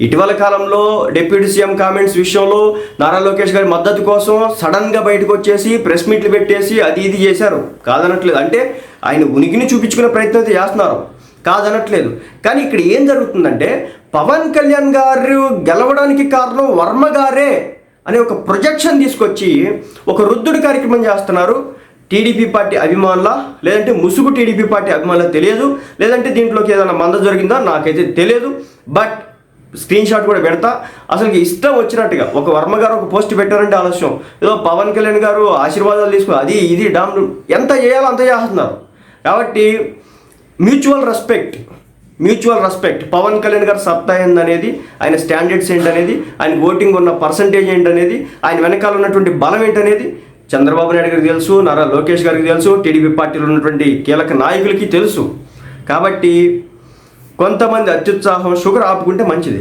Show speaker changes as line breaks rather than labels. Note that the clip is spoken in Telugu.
ఇటీవల కాలంలో డిప్యూటీ సీఎం కామెంట్స్ విషయంలో నారా లోకేష్ గారి మద్దతు కోసం సడన్గా బయటకు వచ్చేసి ప్రెస్ మీట్లు పెట్టేసి అది ఇది చేశారు, కాదనట్లేదు. అంటే ఆయన ఉనికిని చూపించుకునే ప్రయత్నం అయితే చేస్తున్నారు, కాదనట్లేదు. కానీ ఇక్కడ ఏం జరుగుతుందంటే పవన్ కళ్యాణ్ గారు గెలవడానికి కారణం వర్మ గారే అనే ఒక ప్రొజెక్షన్ తీసుకొచ్చి ఒక రుద్దుడి కార్యక్రమం చేస్తున్నారు. టీడీపీ పార్టీ అభిమానుల, లేదంటే ముసుగు టీడీపీ పార్టీ అభిమానుల తెలియదు, లేదంటే దీంట్లోకి ఏదైనా మంద జరిగిందా నాకైతే తెలియదు. బట్ స్క్రీన్ షాట్ కూడా పెడతా. అసలు ఇష్టం వచ్చినట్టుగా ఒక వర్మ గారు ఒక పోస్ట్ పెట్టారంటే ఆలస్యం, ఏదో పవన్ కళ్యాణ్ గారు ఆశీర్వాదాలు తీసుకుని అది ఇది డామ్ ఎంత చేయాలో అంత చేస్తున్నారు. కాబట్టి మ్యూచువల్ రెస్పెక్ట్ పవన్ కళ్యాణ్ గారు సత్తా ఏందనేది, ఆయన స్టాండర్డ్స్ ఏంటనేది, ఆయన ఓటింగ్ ఉన్న పర్సంటేజ్ ఏంటనేది, ఆయన వెనకాల ఉన్నటువంటి బలం ఏంటనేది చంద్రబాబు నాయుడు గారికి తెలుసు, నారా లోకేష్ గారికి తెలుసు, టీడీపీ పార్టీలో ఉన్నటువంటి కీలక నాయకులకి తెలుసు. కాబట్టి కొంతమంది అత్యుత్సాహం షుగర్ ఆపుకుంటే మంచిది.